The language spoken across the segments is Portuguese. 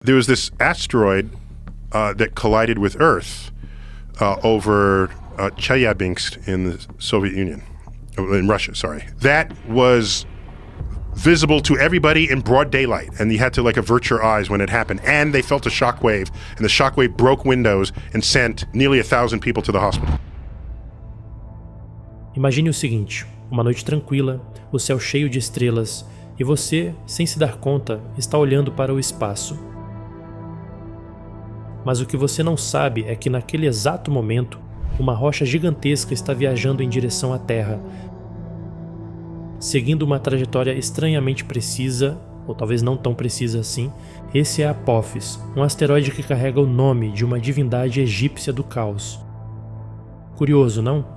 there was this asteroid that collided with Earth over Chelyabinsk in the Soviet Union, in Russia, sorry. That was visible to everybody in broad daylight, and you had to avert your eyes when it happened. And they felt a shockwave, and the shockwave broke windows and sent nearly 1,000 people to the hospital. Imagine o seguinte, uma noite tranquila, o céu cheio de estrelas, e você, sem se dar conta, está olhando para o espaço. Mas o que você não sabe é que naquele exato momento, uma rocha gigantesca está viajando em direção à Terra, seguindo uma trajetória estranhamente precisa, ou talvez não tão precisa assim. Esse é Apophis, um asteroide que carrega o nome de uma divindade egípcia do caos. Curioso, não?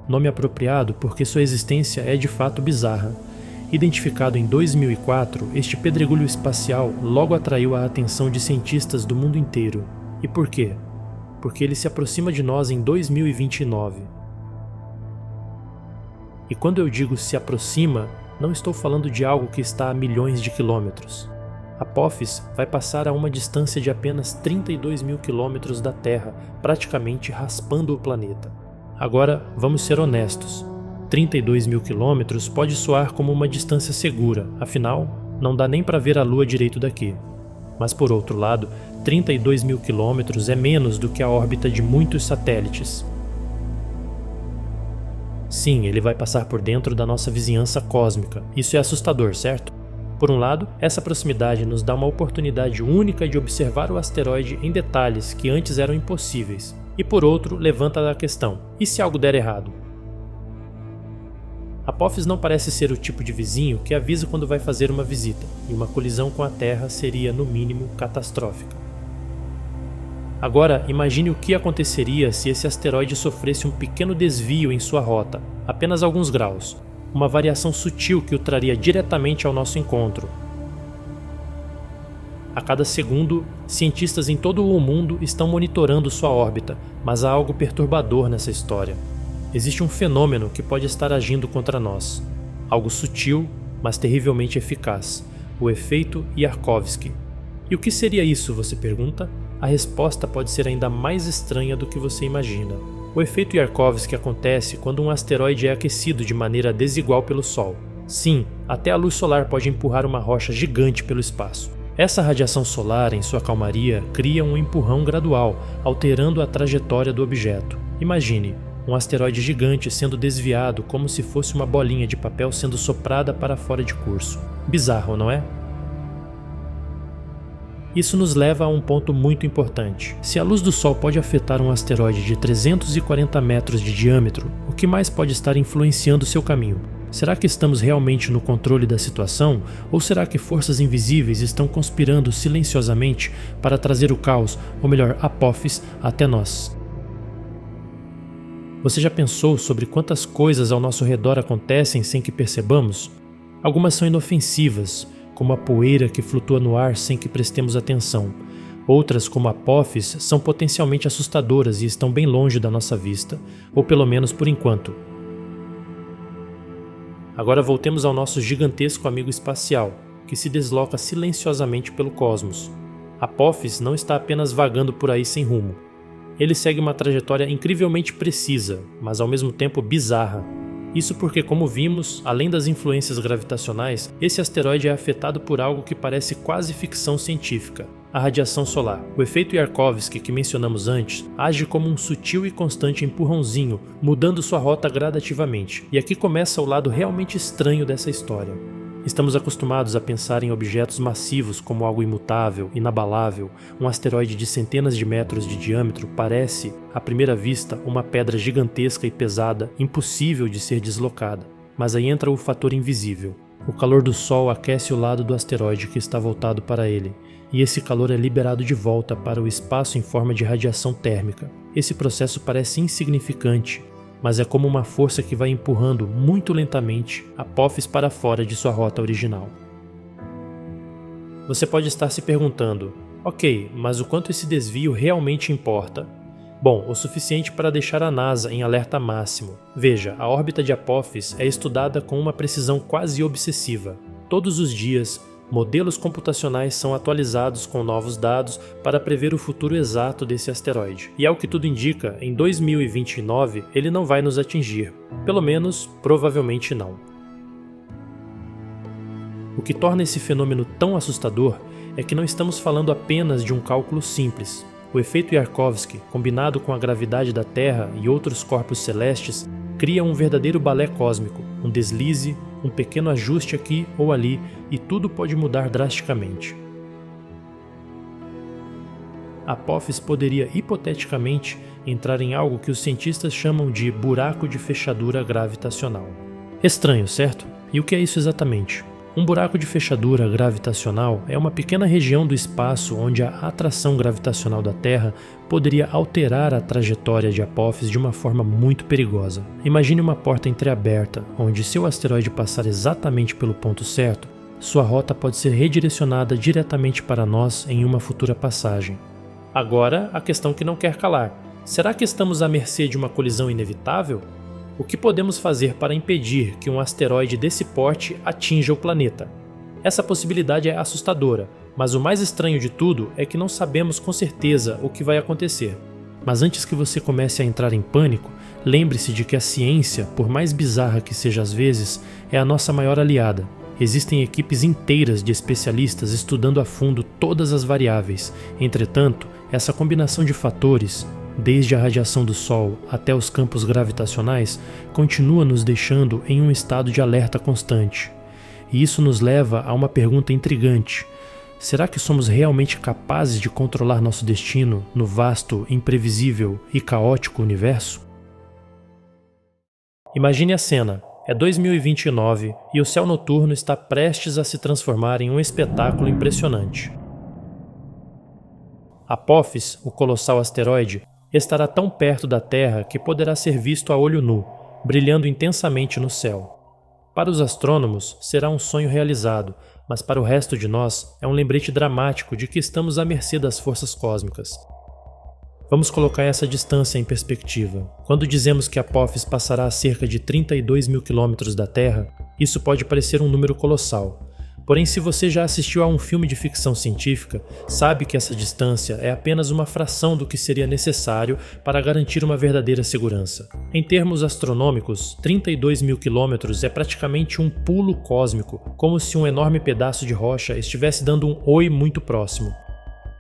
Nome apropriado porque sua existência é de fato bizarra. Identificado em 2004, este pedregulho espacial logo atraiu a atenção de cientistas do mundo inteiro. E por quê? Porque ele se aproxima de nós em 2029. E quando eu digo se aproxima, não estou falando de algo que está a milhões de quilômetros. Apophis vai passar a uma distância de apenas 32 mil quilômetros da Terra, praticamente raspando o planeta. Agora, vamos ser honestos. 32 mil quilômetros pode soar como uma distância segura, afinal, não dá nem para ver a Lua direito daqui. Mas por outro lado, 32 mil quilômetros é menos do que a órbita de muitos satélites. Sim, ele vai passar por dentro da nossa vizinhança cósmica. Isso é assustador, certo? Por um lado, essa proximidade nos dá uma oportunidade única de observar o asteroide em detalhes que antes eram impossíveis. E por outro, levanta a questão: e se algo der errado? Apophis não parece ser o tipo de vizinho que avisa quando vai fazer uma visita, e uma colisão com a Terra seria, no mínimo, catastrófica. Agora, imagine o que aconteceria se esse asteroide sofresse um pequeno desvio em sua rota, apenas alguns graus, uma variação sutil que o traria diretamente ao nosso encontro. A cada segundo, cientistas em todo o mundo estão monitorando sua órbita, mas há algo perturbador nessa história. Existe um fenômeno que pode estar agindo contra nós. Algo sutil, mas terrivelmente eficaz. O efeito Yarkovsky. E o que seria isso, você pergunta? A resposta pode ser ainda mais estranha do que você imagina. O efeito Yarkovsky acontece quando um asteroide é aquecido de maneira desigual pelo Sol. Sim, até a luz solar pode empurrar uma rocha gigante pelo espaço. Essa radiação solar, em sua calmaria, cria um empurrão gradual, alterando a trajetória do objeto. Imagine, um asteroide gigante sendo desviado como se fosse uma bolinha de papel sendo soprada para fora de curso. Bizarro, não é? Isso nos leva a um ponto muito importante. Se a luz do Sol pode afetar um asteroide de 340 metros de diâmetro, o que mais pode estar influenciando seu caminho? Será que estamos realmente no controle da situação? Ou será que forças invisíveis estão conspirando silenciosamente para trazer o caos, ou melhor, Apophis, até nós? Você já pensou sobre quantas coisas ao nosso redor acontecem sem que percebamos? Algumas são inofensivas, como a poeira que flutua no ar sem que prestemos atenção. Outras, como Apophis, são potencialmente assustadoras e estão bem longe da nossa vista, ou pelo menos por enquanto. Agora voltemos ao nosso gigantesco amigo espacial, que se desloca silenciosamente pelo cosmos. Apophis não está apenas vagando por aí sem rumo. Ele segue uma trajetória incrivelmente precisa, mas ao mesmo tempo bizarra. Isso porque, como vimos, além das influências gravitacionais, esse asteroide é afetado por algo que parece quase ficção científica: a radiação solar. O efeito Yarkovsky que mencionamos antes age como um sutil e constante empurrãozinho, mudando sua rota gradativamente. E aqui começa o lado realmente estranho dessa história. Estamos acostumados a pensar em objetos massivos como algo imutável, inabalável. Um asteroide de centenas de metros de diâmetro parece, à primeira vista, uma pedra gigantesca e pesada, impossível de ser deslocada. Mas aí entra o fator invisível. O calor do Sol aquece o lado do asteroide que está voltado para ele, e esse calor é liberado de volta para o espaço em forma de radiação térmica. Esse processo parece insignificante, mas é como uma força que vai empurrando muito lentamente Apophis para fora de sua rota original. Você pode estar se perguntando: ok, mas o quanto esse desvio realmente importa? Bom, o suficiente para deixar a NASA em alerta máximo. Veja, a órbita de Apophis é estudada com uma precisão quase obsessiva. Todos os dias, modelos computacionais são atualizados com novos dados para prever o futuro exato desse asteroide. E ao que tudo indica, em 2029 ele não vai nos atingir. Pelo menos, provavelmente não. O que torna esse fenômeno tão assustador é que não estamos falando apenas de um cálculo simples. O efeito Yarkovsky, combinado com a gravidade da Terra e outros corpos celestes, cria um verdadeiro balé cósmico, um deslize, um pequeno ajuste aqui ou ali, e tudo pode mudar drasticamente. Apophis poderia hipoteticamente entrar em algo que os cientistas chamam de buraco de fechadura gravitacional. Estranho, certo? E o que é isso exatamente? Um buraco de fechadura gravitacional é uma pequena região do espaço onde a atração gravitacional da Terra poderia alterar a trajetória de Apophis de uma forma muito perigosa. Imagine uma porta entreaberta, onde se o asteroide passar exatamente pelo ponto certo, sua rota pode ser redirecionada diretamente para nós em uma futura passagem. Agora, a questão que não quer calar: será que estamos à mercê de uma colisão inevitável? O que podemos fazer para impedir que um asteroide desse porte atinja o planeta? Essa possibilidade é assustadora, mas o mais estranho de tudo é que não sabemos com certeza o que vai acontecer. Mas antes que você comece a entrar em pânico, lembre-se de que a ciência, por mais bizarra que seja às vezes, é a nossa maior aliada. Existem equipes inteiras de especialistas estudando a fundo todas as variáveis. Entretanto, essa combinação de fatores, desde a radiação do Sol até os campos gravitacionais, continua nos deixando em um estado de alerta constante. E isso nos leva a uma pergunta intrigante: será que somos realmente capazes de controlar nosso destino no vasto, imprevisível e caótico universo? Imagine a cena. É 2029 e o céu noturno está prestes a se transformar em um espetáculo impressionante. Apophis, o colossal asteroide, estará tão perto da Terra que poderá ser visto a olho nu, brilhando intensamente no céu. Para os astrônomos, será um sonho realizado, mas para o resto de nós é um lembrete dramático de que estamos à mercê das forças cósmicas. Vamos colocar essa distância em perspectiva. Quando dizemos que Apophis passará a cerca de 32 mil quilômetros da Terra, isso pode parecer um número colossal. Porém, se você já assistiu a um filme de ficção científica, sabe que essa distância é apenas uma fração do que seria necessário para garantir uma verdadeira segurança. Em termos astronômicos, 32 mil quilômetros é praticamente um pulo cósmico, como se um enorme pedaço de rocha estivesse dando um oi muito próximo.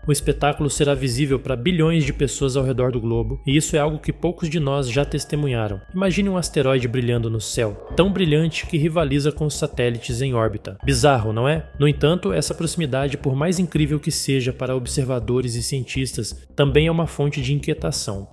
O espetáculo será visível para bilhões de pessoas ao redor do globo, e isso é algo que poucos de nós já testemunharam. Imagine um asteroide brilhando no céu, tão brilhante que rivaliza com os satélites em órbita. Bizarro, não é? No entanto, essa proximidade, por mais incrível que seja para observadores e cientistas, também é uma fonte de inquietação.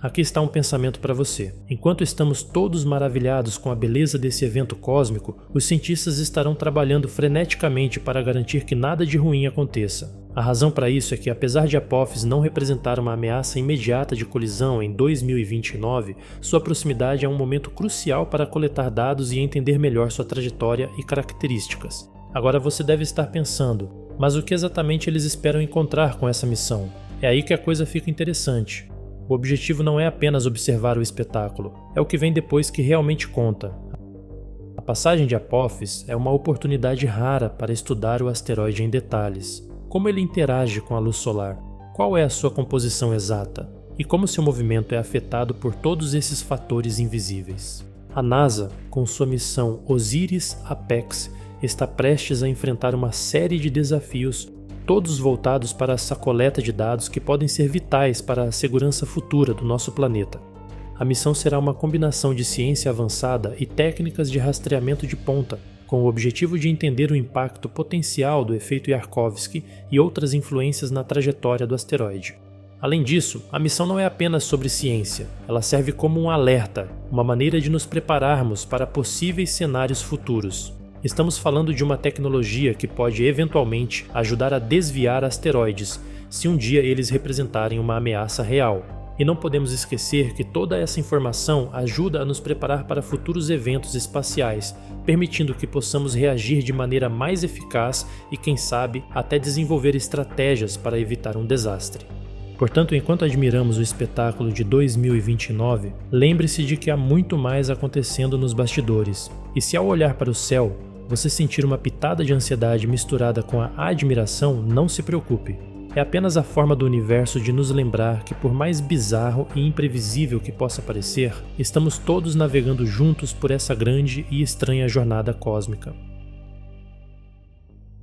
Aqui está um pensamento para você. Enquanto estamos todos maravilhados com a beleza desse evento cósmico, os cientistas estarão trabalhando freneticamente para garantir que nada de ruim aconteça. A razão para isso é que, apesar de Apophis não representar uma ameaça imediata de colisão em 2029, sua proximidade é um momento crucial para coletar dados e entender melhor sua trajetória e características. Agora você deve estar pensando, mas o que exatamente eles esperam encontrar com essa missão? É aí que a coisa fica interessante. O objetivo não é apenas observar o espetáculo, é o que vem depois que realmente conta. A passagem de Apophis é uma oportunidade rara para estudar o asteroide em detalhes. Como ele interage com a luz solar? Qual é a sua composição exata? E como seu movimento é afetado por todos esses fatores invisíveis? A NASA, com sua missão OSIRIS-APEX, está prestes a enfrentar uma série de desafios, todos voltados para essa coleta de dados que podem ser vitais para a segurança futura do nosso planeta. A missão será uma combinação de ciência avançada e técnicas de rastreamento de ponta, com o objetivo de entender o impacto potencial do efeito Yarkovsky e outras influências na trajetória do asteroide. Além disso, a missão não é apenas sobre ciência, ela serve como um alerta, uma maneira de nos prepararmos para possíveis cenários futuros. Estamos falando de uma tecnologia que pode eventualmente ajudar a desviar asteroides, se um dia eles representarem uma ameaça real. E não podemos esquecer que toda essa informação ajuda a nos preparar para futuros eventos espaciais, permitindo que possamos reagir de maneira mais eficaz e, quem sabe, até desenvolver estratégias para evitar um desastre. Portanto, enquanto admiramos o espetáculo de 2029, lembre-se de que há muito mais acontecendo nos bastidores. E se ao olhar para o céu, você sentir uma pitada de ansiedade misturada com a admiração, não se preocupe. É apenas a forma do universo de nos lembrar que, por mais bizarro e imprevisível que possa parecer, estamos todos navegando juntos por essa grande e estranha jornada cósmica.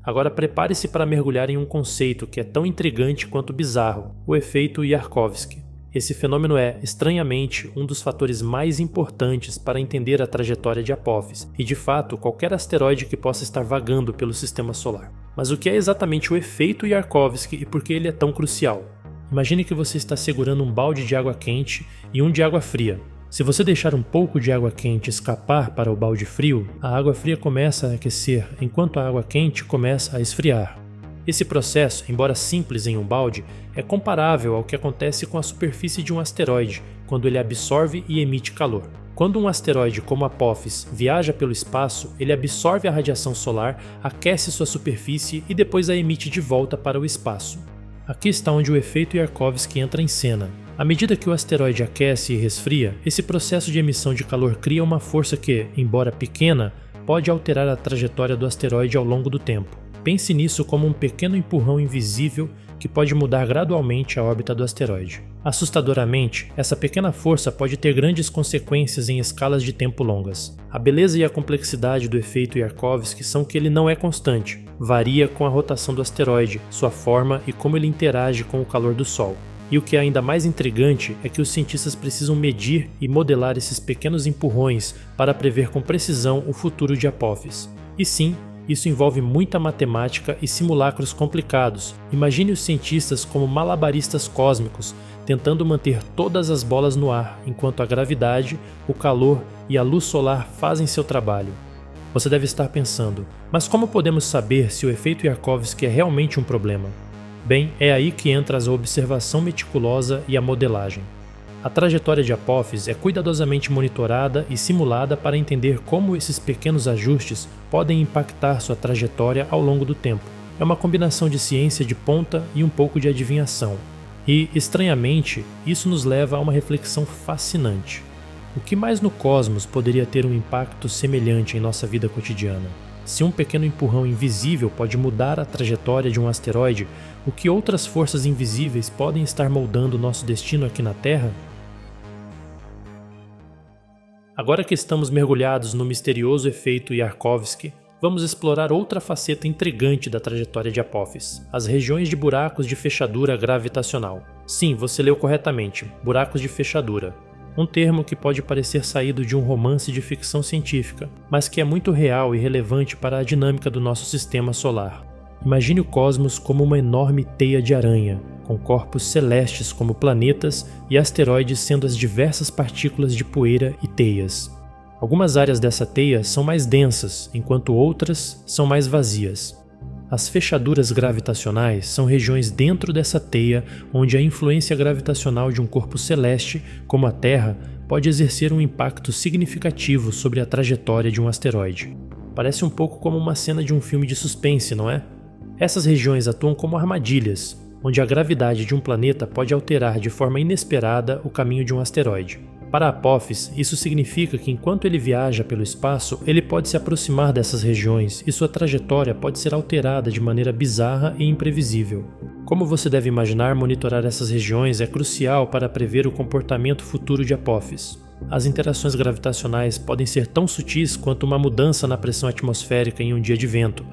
Agora prepare-se para mergulhar em um conceito que é tão intrigante quanto bizarro, o efeito Yarkovsky. Esse fenômeno é, estranhamente, um dos fatores mais importantes para entender a trajetória de Apophis e, de fato, qualquer asteroide que possa estar vagando pelo sistema solar. Mas o que é exatamente o efeito Yarkovsky e por que ele é tão crucial? Imagine que você está segurando um balde de água quente e um de água fria. Se você deixar um pouco de água quente escapar para o balde frio, a água fria começa a aquecer enquanto a água quente começa a esfriar. Esse processo, embora simples em um balde, é comparável ao que acontece com a superfície de um asteroide, quando ele absorve e emite calor. Quando um asteroide como Apophis viaja pelo espaço, ele absorve a radiação solar, aquece sua superfície e depois a emite de volta para o espaço. Aqui está onde o efeito Yarkovsky entra em cena. À medida que o asteroide aquece e resfria, esse processo de emissão de calor cria uma força que, embora pequena, pode alterar a trajetória do asteroide ao longo do tempo. Pense nisso como um pequeno empurrão invisível que pode mudar gradualmente a órbita do asteroide. Assustadoramente, essa pequena força pode ter grandes consequências em escalas de tempo longas. A beleza e a complexidade do efeito Yarkovsky são que ele não é constante, varia com a rotação do asteroide, sua forma e como ele interage com o calor do Sol. E o que é ainda mais intrigante é que os cientistas precisam medir e modelar esses pequenos empurrões para prever com precisão o futuro de Apophis. E sim, isso envolve muita matemática e simulacros complicados. Imagine os cientistas como malabaristas cósmicos, tentando manter todas as bolas no ar, enquanto a gravidade, o calor e a luz solar fazem seu trabalho. Você deve estar pensando, mas como podemos saber se o efeito Yarkovsky é realmente um problema? Bem, é aí que entra a observação meticulosa e a modelagem. A trajetória de Apophis é cuidadosamente monitorada e simulada para entender como esses pequenos ajustes podem impactar sua trajetória ao longo do tempo. É uma combinação de ciência de ponta e um pouco de adivinhação. E, estranhamente, isso nos leva a uma reflexão fascinante. O que mais no cosmos poderia ter um impacto semelhante em nossa vida cotidiana? Se um pequeno empurrão invisível pode mudar a trajetória de um asteroide, o que outras forças invisíveis podem estar moldando nosso destino aqui na Terra? Agora que estamos mergulhados no misterioso efeito Yarkovsky, vamos explorar outra faceta intrigante da trajetória de Apophis, as regiões de buracos de fechadura gravitacional. Sim, você leu corretamente, buracos de fechadura. Um termo que pode parecer saído de um romance de ficção científica, mas que é muito real e relevante para a dinâmica do nosso sistema solar. Imagine o cosmos como uma enorme teia de aranha, com corpos celestes como planetas e asteroides sendo as diversas partículas de poeira e teias. Algumas áreas dessa teia são mais densas, enquanto outras são mais vazias. As fechaduras gravitacionais são regiões dentro dessa teia onde a influência gravitacional de um corpo celeste, como a Terra, pode exercer um impacto significativo sobre a trajetória de um asteroide. Parece um pouco como uma cena de um filme de suspense, não é? Essas regiões atuam como armadilhas, onde a gravidade de um planeta pode alterar de forma inesperada o caminho de um asteroide. Para Apophis, isso significa que enquanto ele viaja pelo espaço, ele pode se aproximar dessas regiões e sua trajetória pode ser alterada de maneira bizarra e imprevisível. Como você deve imaginar, monitorar essas regiões é crucial para prever o comportamento futuro de Apophis. As interações gravitacionais podem ser tão sutis quanto uma mudança na pressão atmosférica em um dia de vento,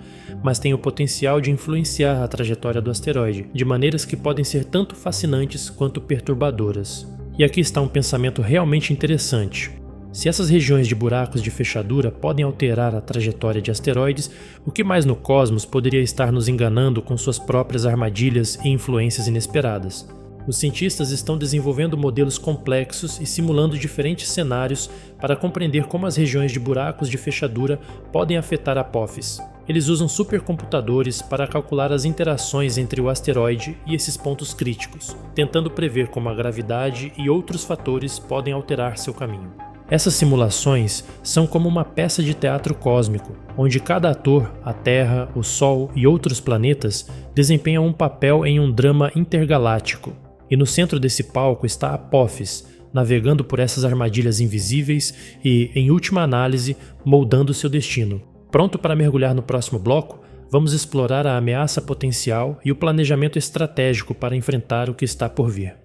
mas têm o potencial de influenciar a trajetória do asteroide, de maneiras que podem ser tanto fascinantes quanto perturbadoras. E aqui está um pensamento realmente interessante. Se essas regiões de buracos de fechadura podem alterar a trajetória de asteroides, o que mais no cosmos poderia estar nos enganando com suas próprias armadilhas e influências inesperadas? Os cientistas estão desenvolvendo modelos complexos e simulando diferentes cenários para compreender como as regiões de buracos de fechadura podem afetar Apophis. Eles usam supercomputadores para calcular as interações entre o asteroide e esses pontos críticos, tentando prever como a gravidade e outros fatores podem alterar seu caminho. Essas simulações são como uma peça de teatro cósmico, onde cada ator, a Terra, o Sol e outros planetas desempenham um papel em um drama intergaláctico. E no centro desse palco está Apophis, navegando por essas armadilhas invisíveis e, em última análise, moldando seu destino. Pronto para mergulhar no próximo bloco? Vamos explorar a ameaça potencial e o planejamento estratégico para enfrentar o que está por vir.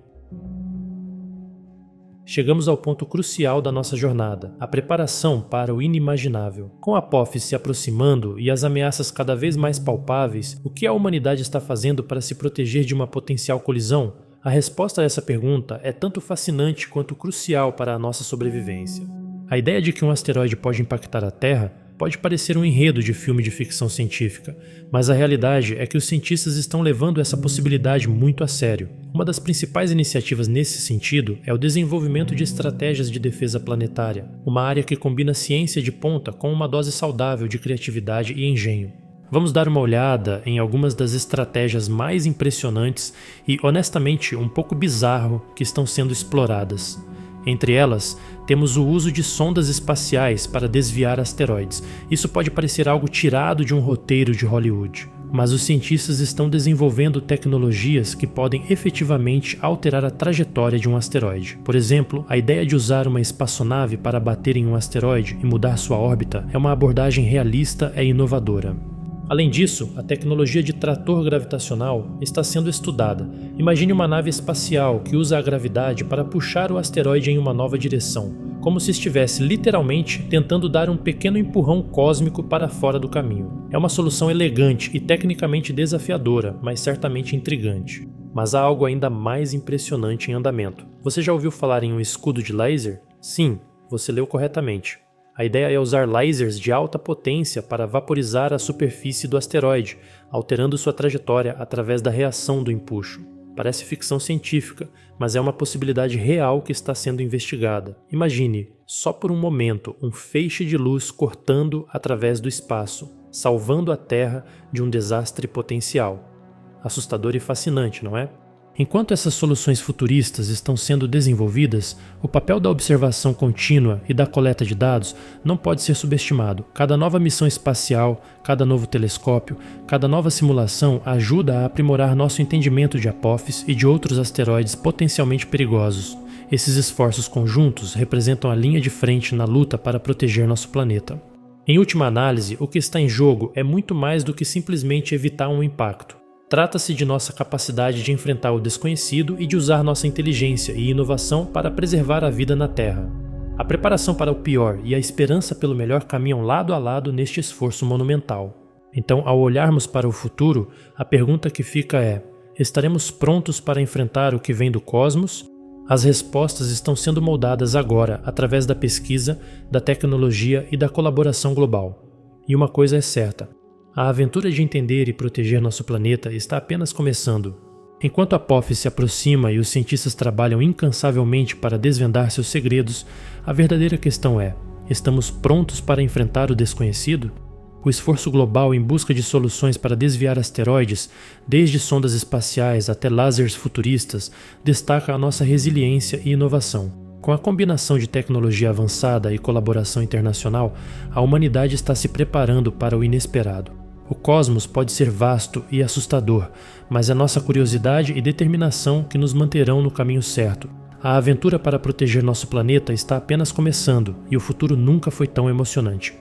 Chegamos ao ponto crucial da nossa jornada, a preparação para o inimaginável. Com a Apophis se aproximando e as ameaças cada vez mais palpáveis, o que a humanidade está fazendo para se proteger de uma potencial colisão? A resposta a essa pergunta é tanto fascinante quanto crucial para a nossa sobrevivência. A ideia de que um asteroide pode impactar a Terra pode parecer um enredo de filme de ficção científica, mas a realidade é que os cientistas estão levando essa possibilidade muito a sério. Uma das principais iniciativas nesse sentido é o desenvolvimento de estratégias de defesa planetária, uma área que combina ciência de ponta com uma dose saudável de criatividade e engenho. Vamos dar uma olhada em algumas das estratégias mais impressionantes e, honestamente, um pouco bizarro que estão sendo exploradas. Entre elas, temos o uso de sondas espaciais para desviar asteroides. Isso pode parecer algo tirado de um roteiro de Hollywood, mas os cientistas estão desenvolvendo tecnologias que podem efetivamente alterar a trajetória de um asteroide. Por exemplo, a ideia de usar uma espaçonave para bater em um asteroide e mudar sua órbita é uma abordagem realista e inovadora. Além disso, a tecnologia de trator gravitacional está sendo estudada. Imagine uma nave espacial que usa a gravidade para puxar o asteroide em uma nova direção, como se estivesse literalmente tentando dar um pequeno empurrão cósmico para fora do caminho. É uma solução elegante e tecnicamente desafiadora, mas certamente intrigante. Mas há algo ainda mais impressionante em andamento. Você já ouviu falar em um escudo de laser? Sim, você leu corretamente. A ideia é usar lasers de alta potência para vaporizar a superfície do asteroide, alterando sua trajetória através da reação do empuxo. Parece ficção científica, mas é uma possibilidade real que está sendo investigada. Imagine, só por um momento, um feixe de luz cortando através do espaço, salvando a Terra de um desastre potencial. Assustador e fascinante, não é? Enquanto essas soluções futuristas estão sendo desenvolvidas, o papel da observação contínua e da coleta de dados não pode ser subestimado. Cada nova missão espacial, cada novo telescópio, cada nova simulação ajuda a aprimorar nosso entendimento de Apophis e de outros asteroides potencialmente perigosos. Esses esforços conjuntos representam a linha de frente na luta para proteger nosso planeta. Em última análise, o que está em jogo é muito mais do que simplesmente evitar um impacto. Trata-se de nossa capacidade de enfrentar o desconhecido e de usar nossa inteligência e inovação para preservar a vida na Terra. A preparação para o pior e a esperança pelo melhor caminham lado a lado neste esforço monumental. Então, ao olharmos para o futuro, a pergunta que fica é: estaremos prontos para enfrentar o que vem do cosmos? As respostas estão sendo moldadas agora através da pesquisa, da tecnologia e da colaboração global. E uma coisa é certa: a aventura de entender e proteger nosso planeta está apenas começando. Enquanto a Apophis se aproxima e os cientistas trabalham incansavelmente para desvendar seus segredos, a verdadeira questão é: estamos prontos para enfrentar o desconhecido? O esforço global em busca de soluções para desviar asteroides, desde sondas espaciais até lasers futuristas, destaca a nossa resiliência e inovação. Com a combinação de tecnologia avançada e colaboração internacional, a humanidade está se preparando para o inesperado. O cosmos pode ser vasto e assustador, mas é nossa curiosidade e determinação que nos manterão no caminho certo. A aventura para proteger nosso planeta está apenas começando e o futuro nunca foi tão emocionante.